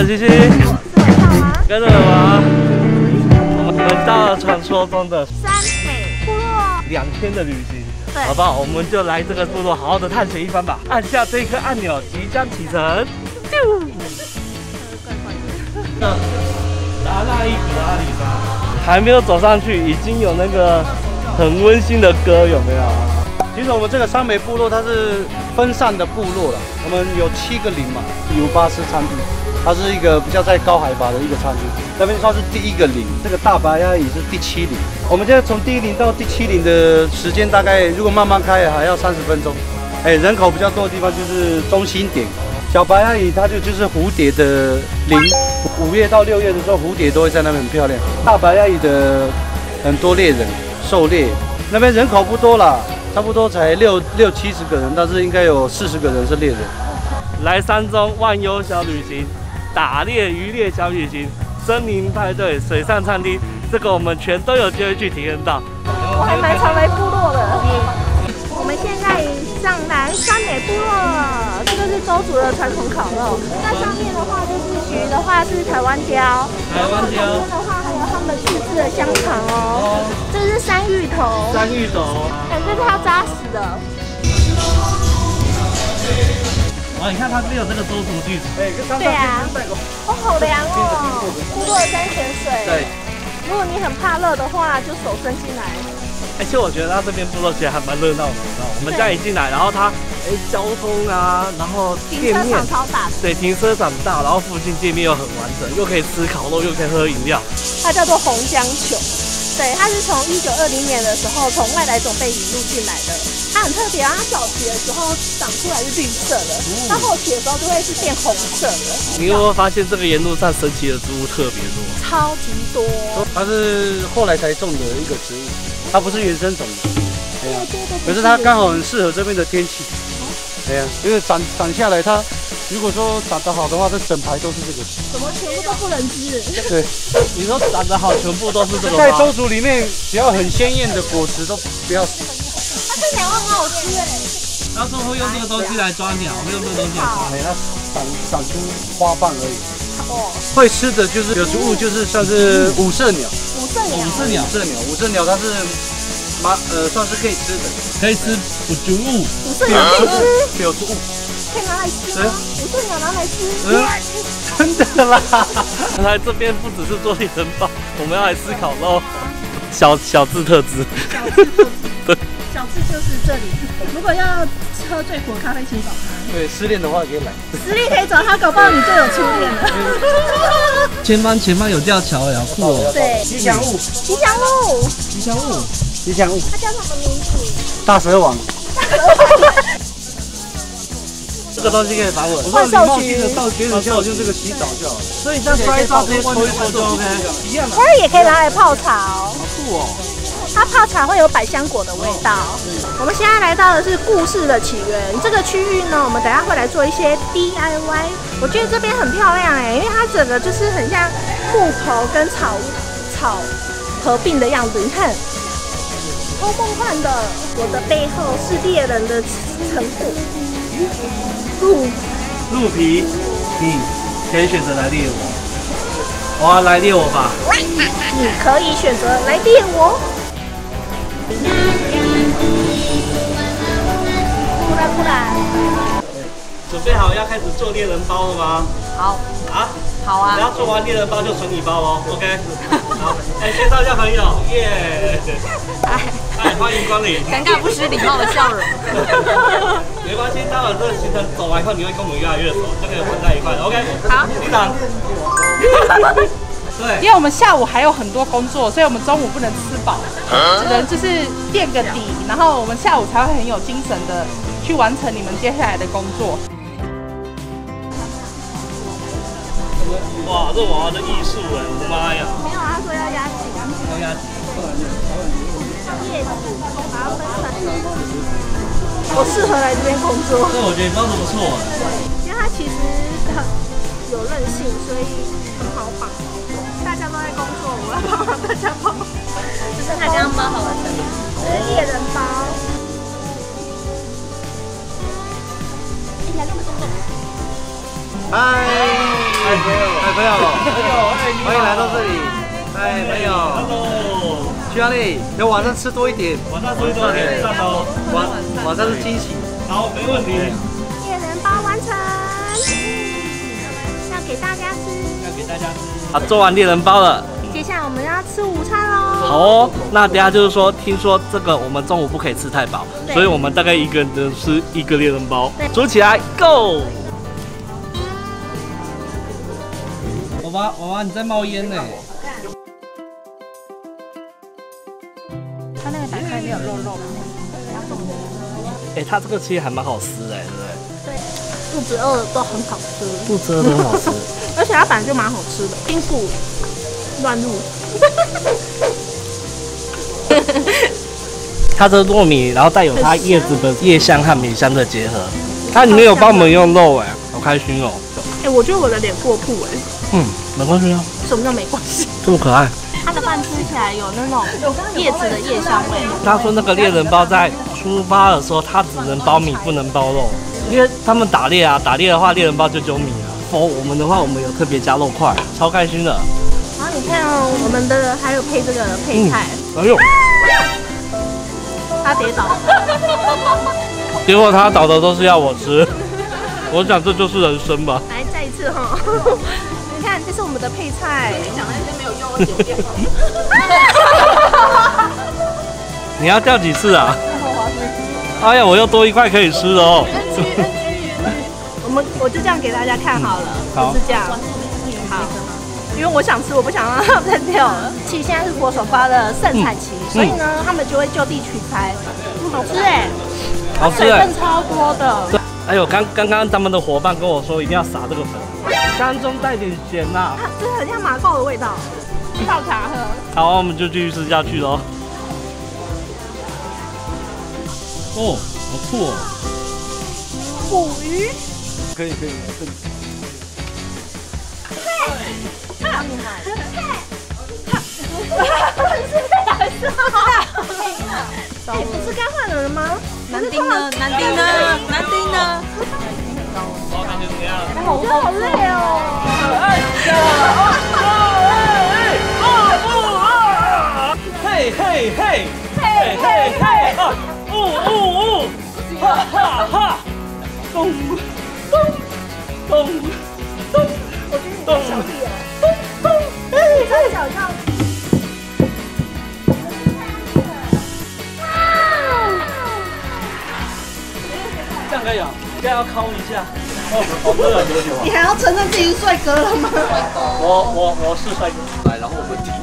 了，西西。跟着我，我们到了传说中的山美部落2天的旅行，对，好不好？我们就来这个部落好好的探险一番吧。按下这颗按钮，即将启程。达那伊格阿里巴还没有走上去，已经有那个很温馨的歌，有没有？其实我们这个山美部落它是分散的部落了，我们有7个岭嘛，有巴斯餐厅，它是一个比较在高海拔的一个餐厅，那边算是第1个岭，这个大白鸭也是第7岭。我们现在从第1岭到第7岭的时间大概如果慢慢开还要30分钟。人口比较多的地方就是中心点。小白鸭屿它就是蝴蝶的林，5月到6月的时候蝴蝶都会在那边很漂亮。大白鸭屿的很多猎人狩猎，那边人口不多啦。差不多才60-70个人，但是应该有40个人是猎人。来山中万忧小旅行，打猎渔猎小旅行，森林派对、水上餐厅，这个我们全都有机会去体验到。我还蛮常来部落的。我们现在上来山美部落了，这个是邹族的传统烤肉。那上面的话就是鱼的话是台湾椒，台湾椒。这边的话还有他们自制的香肠哦。这是山芋头。山芋头。这是它扎实的。哇，你看它这边有这个邹族剧组。对啊。哦，好凉哦。部落的山泉水。对。如果你很怕热的话，就手伸进来。其实我觉得它这边部落其实还蛮热闹的，我们这样一进来，然后它交通啊，然后店面停车场超大，对，停车场大，然后附近店面又很完整，又可以吃烤肉，又可以喝饮料。它叫做红姜球，对，它是从1920年的时候从外来种被引入进来的。它很特别啊，它早期的时候长出来是绿色的，它后期的时候就会是变红色的。你有没有发现这个沿路上神奇的植物特别多？超级多。它是后来才种的一个植物。它不是原生种的，对呀，可是它刚好很适合这边的天气，对呀，因为长下来，它如果说长得好的话，这整排都是这个。怎么全部都不能吃？对，你说长得好，全部都是这个吗？在邹族里面，只要很鲜艳的果实都不要。它这鸟很好吃哎。他说会用这个东西来抓鸟，会用这个东西来抓鸟。它长出花瓣而已。哦。会吃的就是有植物，就是像是五色鸟。五色鸟它是算是可以吃的，可以吃补植物。五色鸟可以吃，有植物可以拿来吃吗？五色鸟拿来吃？真的啦！原来这边不只是做猎人包，我们要来吃烤肉。小智特质。对，小智就是这里。如果要喝最苦的咖啡，请找他。对，失恋的话可以来。失恋可以找他，搞不好你就有初恋了。前方有吊桥哎，好酷哦！对，吉祥物。它叫什么名字？大蛇王。这个东西可以防蚊。我说礼貌性的到别人家，我用这个洗澡就好了。所以像摔跤直接抽一抽就 OK。一样的。它也可以拿来泡茶哦。好酷哦！它泡茶会有百香果的味道。我们现在来到的是故事的起源这个区域呢，我们等一下会来做一些 DIY。我觉得这边很漂亮哎，因为它整个就是很像木头跟草合并的样子，你看，超梦幻的。我的背后是猎人的成果。鹿皮，你可以选择来猎我。哇，来猎我吧！你可以选择来猎我。不然。准备好要开始做猎人包了吗？好。啊？好啊。只要做完猎人包就存你包哦 ，OK？ 好，介绍一下朋友，耶！嗨，欢迎光临。尴尬不失礼貌的笑容。没关系，待会这个行程走完以后，你会跟我们越来越熟，就可以混在一块了 ，OK？ 好，领导。对，因为我们下午还有很多工作，所以我们中午不能吃饱，只能就是垫个底，然后我们下午才会很有精神的去完成你们接下来的工作。哇，这娃娃的艺术哎，我的妈呀！没有啊，他说要压紧。要压紧。叶子，把它分散。我适合来这边工作。对，我觉得你包的不错。因为它其实很有韧性，所以很好绑。大家都在工作，我要帮忙大家包。这是他刚刚包好的成品，这是猎人包。哎呀，那么重。嗨，朋友，欢迎来到这里。哎，朋友，去哪里？要晚上吃多一点。晚上吃多一点，上喽。晚上是惊喜。好，没问题。猎人包完成，要给大家吃。好，做完猎人包了。接下来我们要吃午餐喽。好哦，那等下就是说，听说这个我们中午不可以吃太饱，所以我们大概一个人只能吃1个猎人包。煮起来 ，Go！ 娃娃，你在冒烟呢。它那个打开没有肉肉。哎，它这个其实还蛮好吃的，对不对？对，肚子饿都很好吃。肚子饿都很好吃，而且它本来就蛮好吃的，拼骨乱入。它的糯米，然后带有它叶子的叶香和米香的结合。它里面有帮我们用肉，哎，好开心哦。哎，我觉得我的脸过曝哎。没关系啊。什么叫没关系？这么可爱。它的饭吃起来有那种叶子的叶香味。他说那个猎人包在出发的时候，它只能包米，不能包肉，因为他们打猎啊，打猎的话猎人包就只有米啊。我们的话，我们有特别加肉块，超开心的。然后你看哦，我们的还有配这个配菜。哎呦，他跌倒了。结果他倒的都是要我吃，我想这就是人生吧。来，再一次哈。你看，这是我们的配菜。你讲那些没有用，我剪掉。你要叫几次啊？哎呀，我又多1块可以吃了哦。我就这样给大家看好了，好，就是这样。好，因为我想吃，我不想让它再掉了。其实现在是佛手瓜的盛产期，所以呢，他们就会就地取材。好吃哎，好吃水分超多的。哎呦，刚刚他们的伙伴跟我说一定要撒这个粉，当中带点咸呐。这很像马告的味道，泡茶喝。好，我们就继续吃下去喽。哦，好酷哦！捕鱼。可以。不是该换人了吗？男丁呢？我感觉怎么样？我觉得好累哦。嘿嘿嘿，嘿嘿嘿，哈哈哈，咚咚咚咚，我觉得你太小力了。咚，你太小力。这样可以啊，现在要敲一下。好热啊！你还要承认自己是帅哥了吗？我是帅哥。来，然后我们体验。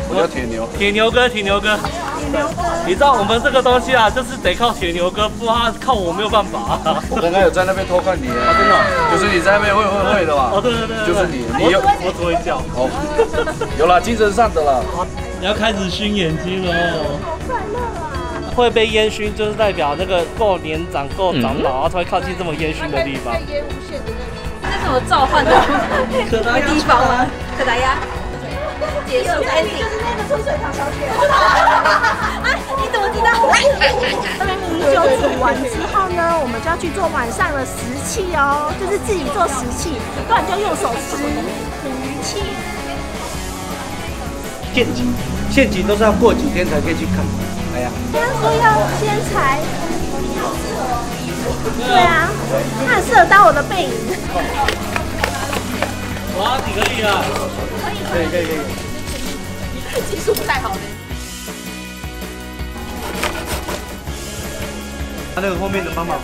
我叫铁牛。铁牛哥。你知道我们这个东西啊，就是得靠铁牛哥，不然靠我没有办法。我刚刚有在那边偷看你，真的，就是你在那边会的嘛。哦，对，就是你我只会叫。哦，有啦，精神上的啦。你要开始熏眼睛了哦。好快乐啊！会被烟熏，就是代表那个够年长、够长老，然后才会靠近这么烟熏的地方。烟无限的那个，这是什么召唤的地方吗？可达鸭。结束 ending， 就是那个春水堂小姐。哎，你怎么知道？米酒煮完之后呢，我们就要去做晚上的食器哦，就是自己做食器，不然就用手吃捕鱼器。陷阱都是要过几天才可以去看。哎呀，刚刚说要先裁。对啊，它很适合当我的背影。哇，你可以啊！可以。技术不太好嘞。他那个后面的妈妈。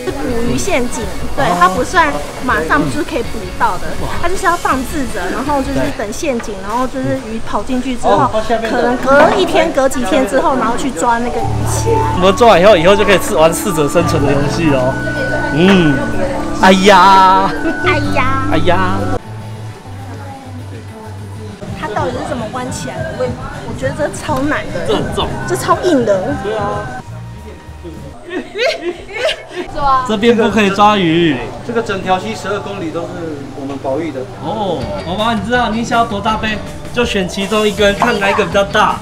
是捕鱼陷阱，对，它不算马上就是可以捕到的，它就是要放置着，然后就是等陷阱，然后就是鱼跑进去之后，可能隔1天、隔几天之后，然后去抓那个鱼起来。我们做完以后就可以玩适者生存的游戏哦。哎呀，它到底是怎么弯起来的？我觉得这超难的，这很重，这超硬的。对啊。这边不可以抓鱼。这个整条溪12公里都是我们保育的。哦，宝宝，你知道你想要多大杯，就选其中一根，看哪一个比较大。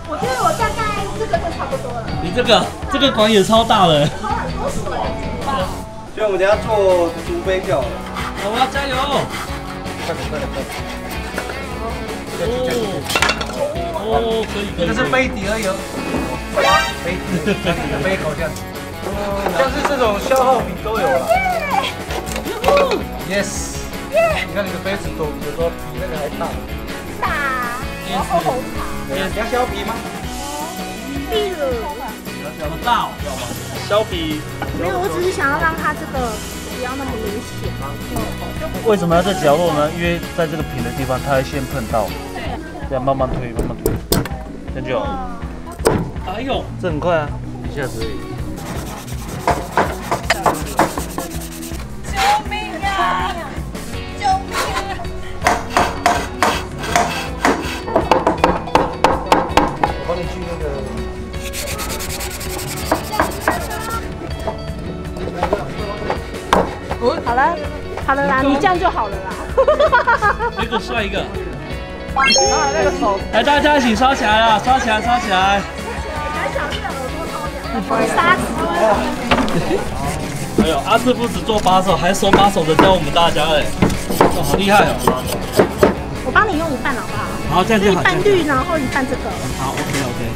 我觉得我大概这个就差不多了。你这个管也超大了。超很多水。所以我们等下做竹杯票。我要加油！快点！哦，可以。这个是杯底而已。杯口这样子。像是这种消耗品都有了。Yes。你看你的杯子都有时候比那个还大。大，然后红茶。你要削皮吗？例如，很大哦，要吗？削皮。没有，我只是想要让它这个不要那么明显。为什么要在角落呢？因为在这个平的地方，它会先碰到，这样慢慢推，这样就好。哎呦，这很快啊，一下子而已。救命啊！救命啊！我帮你去那个。好了啦，你这样就好了啦。给我刷一个。那个手，来，大家一起刷起来啦！刷起来！杀死！哎呦，阿志不止做把手，还手把手的教我们大家哎，哇，好厉害哦！我帮你用一半好不好？好，这样就好。一半绿，然后一半这个。好 ，OK。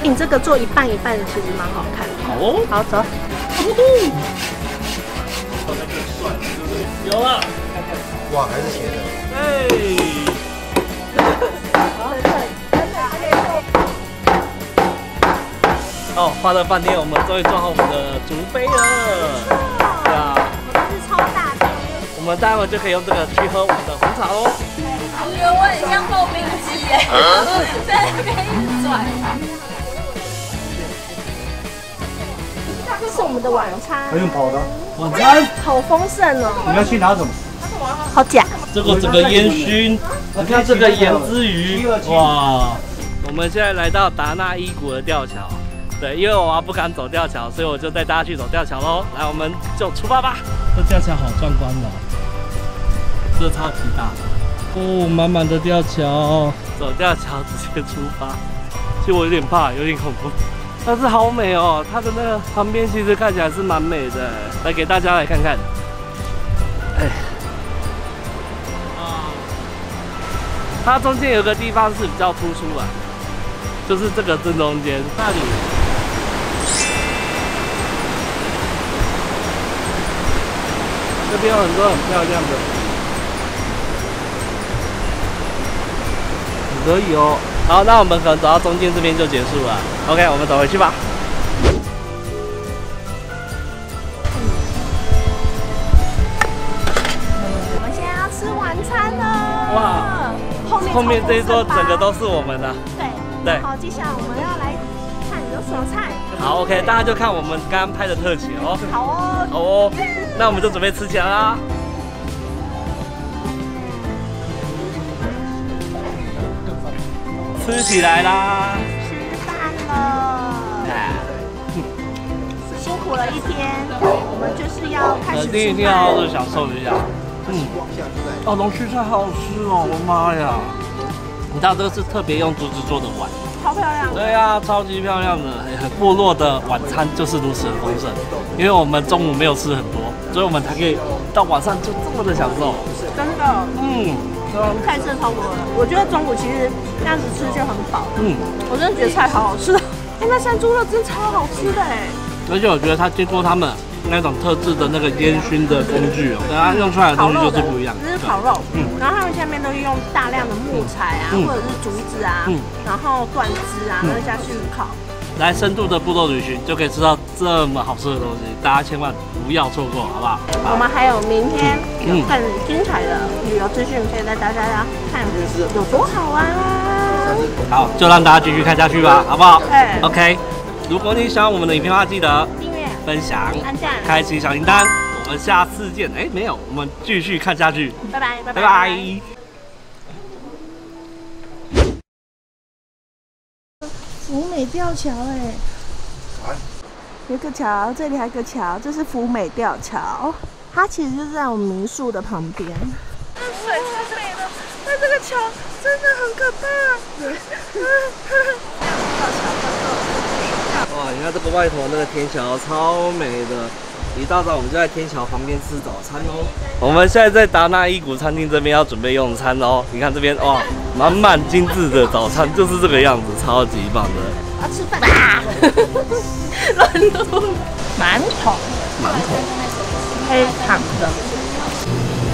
你这个做一半，其实蛮好看的。好哦，好走。有了。哇，还是斜的。哎。哦，花乐饭店，我们终于做好我们的竹杯了。对啊，我的是超大杯。我们待会就可以用这个去喝我们的红茶喽。我觉得我很像刨冰机耶，在那边一直转。这是我们的晚餐。还用跑的？晚餐好丰盛哦。你要去拿什么？好假。这个整个烟熏，你看这个盐之鱼，哇！我们现在来到达纳伊谷的吊桥。对，因为我不敢走吊桥，所以我就带大家去走吊桥喽。来，我们就出发吧。这吊桥好壮观哦，这超级大哦，满满的吊桥，走吊桥直接出发。其实我有点怕，有点恐怖，但是好美哦。它的那个旁边其实看起来是蛮美的，来给大家来看看。哎，它中间有个地方是比较突出啊，就是这个正中间那里。这边有很多很漂亮的，可以哦。好，那我们可能走到中间这边就结束了。OK， 我们走回去吧。我们现在要吃晚餐了。哇，后面这一桌整个都是我们的。对。好，接下来我们要来看有什么菜。好 ，OK， 大家就看我们刚刚拍的特写哦。好哦。好哦，那我们就准备吃起来啦。吃起来啦！吃饭了。辛苦了一天，我们就是要开始吃饭。一定要好好享受一下。哦，龙须菜好好吃哦，我的妈呀！你知道这个是特别用竹子做的碗。超漂亮的。对啊，超级漂亮的，很部落的晚餐就是如此的丰盛。因为我们中午没有吃很多，所以我们才可以到晚上就这么的享受。真的，菜色超多的。我觉得中午其实这样子吃就很饱。我真的觉得菜好好吃。那山猪肉真的超好吃的哎。而且我觉得它经过他们那种特制的那个烟熏的工具哦，等它用出来的东西就是不一样。这是烤肉，然后他们下面都是用大量的木材啊，或者是竹子啊，然后断枝啊，然后下去烤。来深度的部落旅行就可以吃到这么好吃的东西，大家千万不要错过，好不好？我们还有明天有更精彩的旅游资讯，可以带大家看有多好玩啊！好，就让大家继续看下去吧，好不好？对 OK， 如果你喜欢我们的影片的话，记得订阅、分享、按赞、开启小铃铛。我们下次见。哎，没有，我们继续看下去。拜拜，拜拜拜。福美吊桥哎，有个桥，这里还有个桥，这是福美吊桥，它其实就是在我们民宿的旁边。这水超美的，但这个桥真的很可怕。哇，你看这个外头那个天桥超美的，一大早我们就在天桥旁边吃早餐哦。我们现在在达纳伊谷餐厅这边要准备用餐哦。你看这边哇，满满精致的早餐就是这个样子，超级棒的。要吃饭吧？乱录。馒头，黑糖的。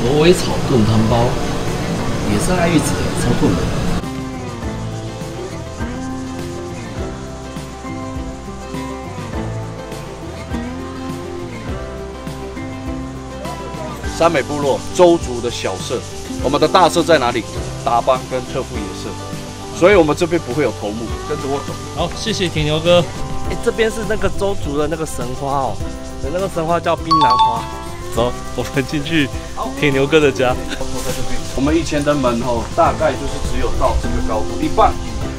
挪威草炖汤包，也是爱玉子超炖的。山美部落周族的小社，我们的大社在哪里？达邦跟特富野社，所以我们这边不会有头目，跟着我走。好，谢谢铁牛哥。哎，这边是那个周族的那个神花哦，那个神花叫槟榔花。走，我们进去铁牛哥的家。我们以前的门大概就是只有到这个高度一半。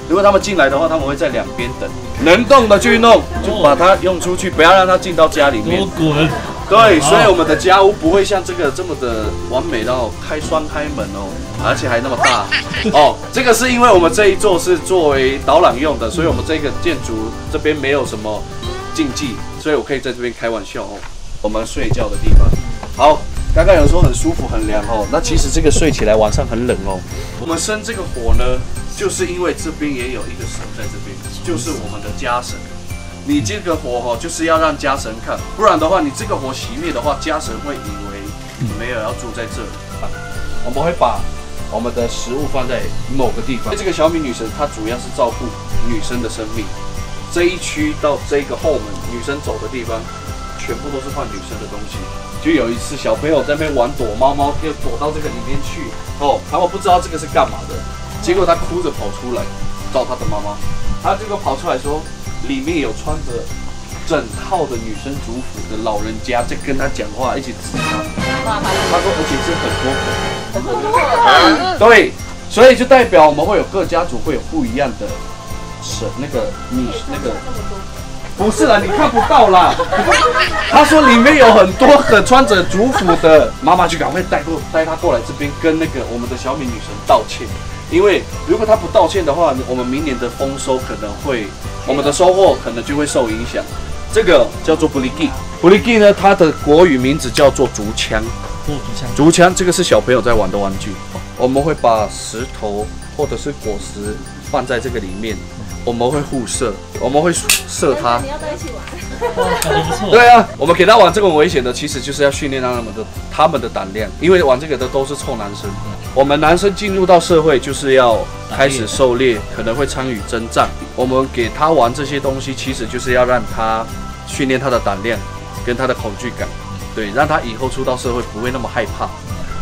如果他们进来的话，他们会在两边等，能动的去弄，就把它用出去，不要让它进到家里面。滚！对，所以我们的家屋不会像这个这么的完美到双开门哦，而且还那么大哦。这个是因为我们这一座是作为导览用的，所以我们这个建筑这边没有什么禁忌，所以我可以在这边开玩笑哦。我们睡觉的地方，好，刚刚有说很舒服很凉哦，那其实这个睡起来晚上很冷哦。我们生这个火呢，就是因为这边也有一个神在这边，就是我们的家神。你这个火就是要让家神看，不然的话，你这个火熄灭的话，家神会以为你没有要住在这里。我们会把我们的食物放在某个地方。这个小米女神她主要是照顾女生的生命，这一区到这个后门，女生走的地方，全部都是换女生的东西。就有一次小朋友在那边玩躲猫猫，就躲到这个里面去他们不知道这个是干嘛的，结果他哭着跑出来找他的妈妈，他这个跑出来说。里面有穿着整套的女生族服的老人家在跟他讲话，一起指他。他说，而且是很多个。对，所以就代表我们会有各家族会有不一样的神，那个不是啦，你看不到啦。他说里面有很多的穿着族服的，妈妈就赶快带他过来这边跟那个我们的小米女神道歉。因为如果他不道歉的话，我们明年的丰收可能会，我们的收获可能就会受影响。这个叫做布里基，布里基呢，它的国语名字叫做竹枪。竹枪，这个是小朋友在玩的玩具。我们会把石头或者是果实放在这个里面，我们会互射，我们会射它。你要在一起玩。感觉不错。对啊，我们给他玩这种危险的，其实就是要训练他们的胆量，因为玩这个的都是臭男生。我们男生进入到社会就是要开始狩猎，可能会参与征战。我们给他玩这些东西，其实就是要让他训练他的胆量跟他的恐惧感，对，让他以后出到社会不会那么害怕。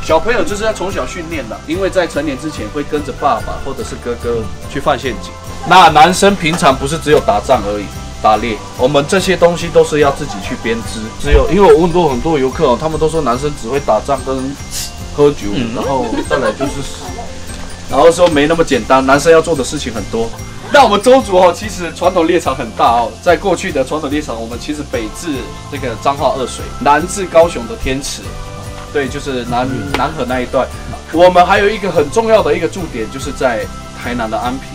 小朋友就是要从小训练的，因为在成年之前会跟着爸爸或者是哥哥去犯陷阱。那男生平常不是只有打仗而已。打猎，我们这些东西都是要自己去编织。因为我问过很多游客他们都说男生只会打仗跟喝酒，然后再来就是死，然后说没那么简单，男生要做的事情很多。那我们周族其实传统猎场很大在过去的传统猎场，我们其实北至这个彰化二水，南至高雄的天池，对，就是南河那一段。我们还有一个很重要的一个驻点，就是在台南的安平。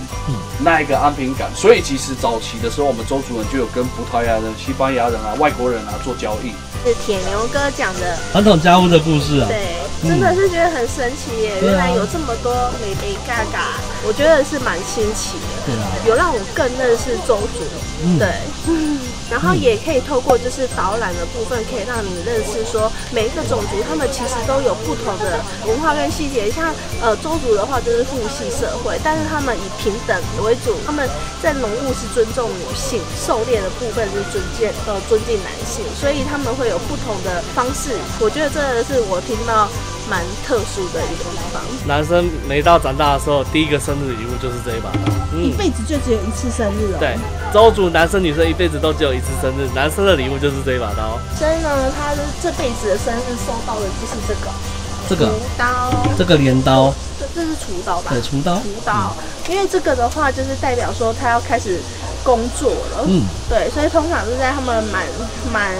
那一个安平港，所以其实早期的时候，我们周族人就有跟葡萄牙人、西班牙人外国人做交易。是铁牛哥讲的传统家屋的故事啊。对，真的是觉得很神奇耶！原来有这么多美美嘎嘎，我觉得是蛮新奇的。对啊，有让我更认识周族。对。然后也可以透过就是导览的部分，可以让你认识说每一个种族他们其实都有不同的文化跟细节。像周族的话就是父系社会，但是他们以平等为主，他们在农务是尊重女性，狩猎的部分是尊敬男性，所以他们会有不同的方式。我觉得这是我听到蛮特殊的一个地方。男生没到长大的时候，第一个生日礼物就是这一把刀。一辈子就只有一次生日哦。对，周族男生女生一辈子都只有一次生日，男生的礼物就是这一把刀。所以呢，他这辈子的生日收到的就是这个厨刀，这个镰刀，这是厨刀吧？对，厨刀。因为这个的话，就是代表说他要开始工作了。对，所以通常是在他们满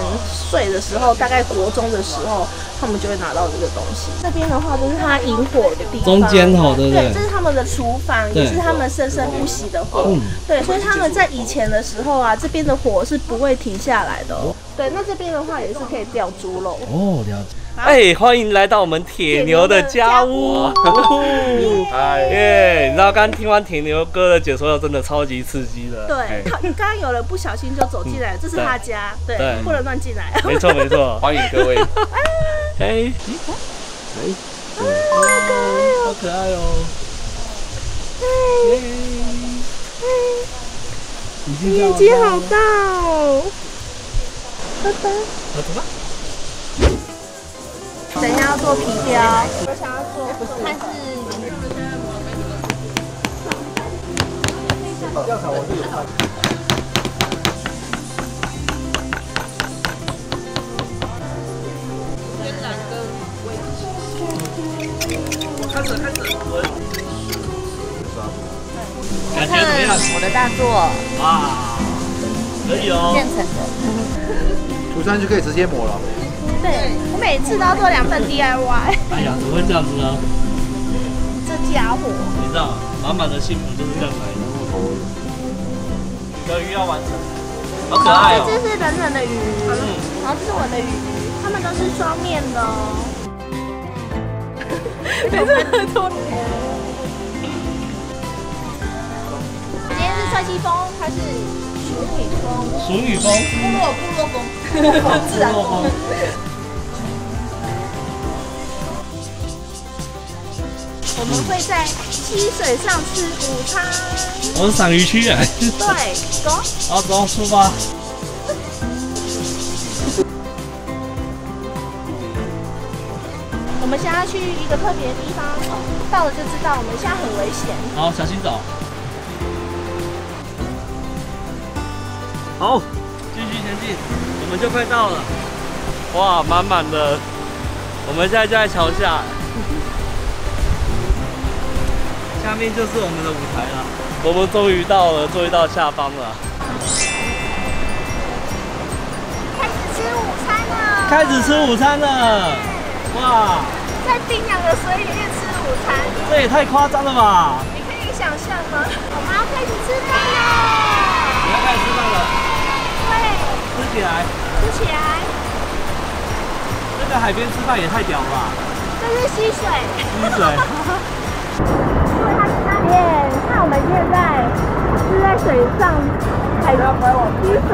岁的时候，大概国中的时候，他们就会拿到这个东西。这边的话，就是他引火的地方，中间对不对？对，这是他们的厨房，也是他们生生不息的火。对，所以他们在以前的时候啊，这边的火是不会停下来的。对，那这边的话也是可以钓猪肉。哦，了解。哎，欢迎来到我们铁牛的家屋。耶！你知道刚听完铁牛哥的解说，真的超级刺激的。对，刚刚有人不小心就走进来，这是他家，对，不能乱进来。没错没错，欢迎各位。哎，好可爱哦。眼睛好大哦。拜拜。走吧。等一下要做皮雕，我想要做，看是调查我是有看。开始，感觉看怎么样？我的大作，哇，可以哦。现成的。涂上去可以直接抹了。对，我每次都要做2份 DIY。哎呀，怎么会这样子呢？这家伙，你知道，满满的幸福就是这样来的。小鱼要完成，好可爱哦。这是冷冷的鱼，然后这是我的鱼，它们都是双面的哦。每次很多。今天是帅气风，它是淑女风。淑女风。部落风，自然风。我们会在溪水上吃午餐。我是赏鱼区啊。对，走。好，走，出发。我们现在要去一个特别的地方，到了就知道，我们现在很危险。好，小心走。好，继续前进，我们就快到了。哇，满满的，我们现在就在桥下，下面就是我们的舞台了。我们终于到了，终于到下方了。开始吃午餐了。开始吃午餐了，哇！在冰凉的水里面吃午餐，这也太夸张了吧！你可以想象吗？我们要开始吃饭了。你要开始吃饭了？对，吃起来。吃起来。这个海边吃饭也太屌了吧！这是溪水。溪水。因为它是那边，看我们现在是在水上，海溪水。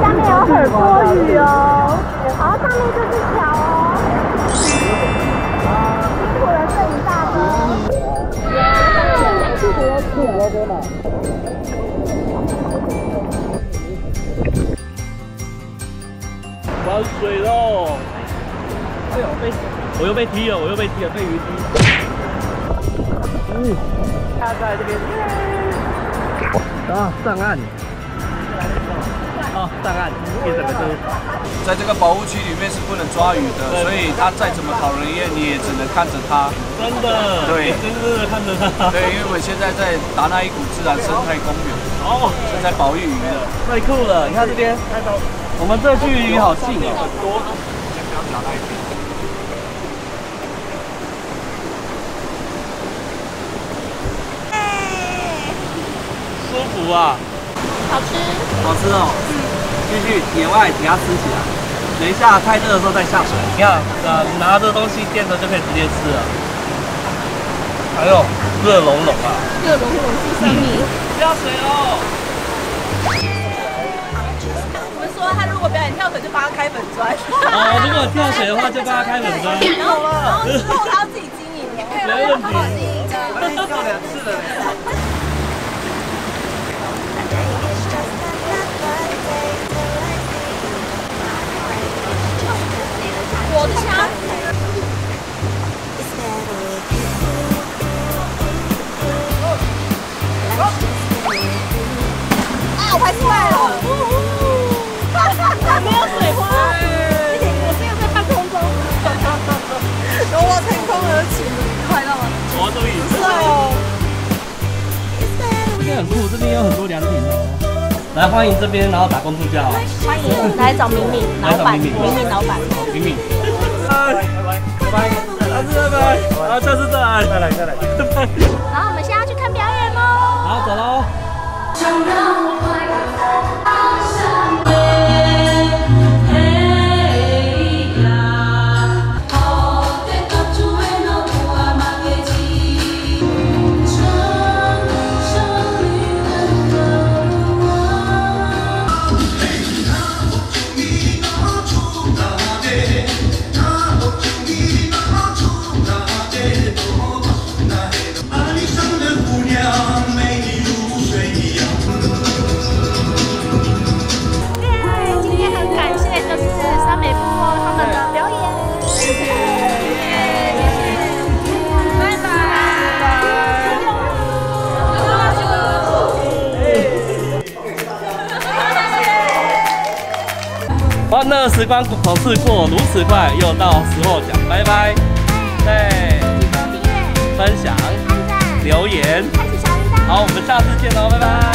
下面有很多鱼哦，然后上面就是桥哦。辛苦了摄影大哥。玩水喽！哎呦，我又被踢了，被鱼踢。他在这边。啊，上岸。哦，上岸，一整个都。在这个保护区里面是不能抓鱼的，所以它再怎么讨人厌，你也只能看着它。真的，对，真的看着它。对，因为我现在在达那伊谷自然生态公园，哦，是在保育鱼的，太酷了！你看这边，我们这距离好近哦。舒服啊！好吃，好吃哦。继续野外给它吃起来。等一下太热的时候再下水。你看，拿着东西垫着就可以直接吃了。哎呦，热融融啊！热融融是生米。下水哦。我们说他如果表演跳水，就帮他开粉砖。哦，如果跳水的话，就帮他开粉砖。然后之后他要自己经营，没问题。他已经跳2次了。我掐。啊！我拍出来了。没有水花，我现在在半空中。由我腾空而起，快到吗？我终于。帅哦！这边很酷，这边有很多凉亭哦。来，欢迎这边，然后打工度假哦。欢迎来找敏敏老板，敏敏老板，敏敏。拜拜，下次拜拜，好，下次再来，再来，拜拜。然后我们现在要去看表演喽。好，走喽。欢乐时光总是过如此快，又到时候讲拜拜。对，记得订阅、分享、按赞、留言。开启小铃铛。好，我们下次见喽，拜拜。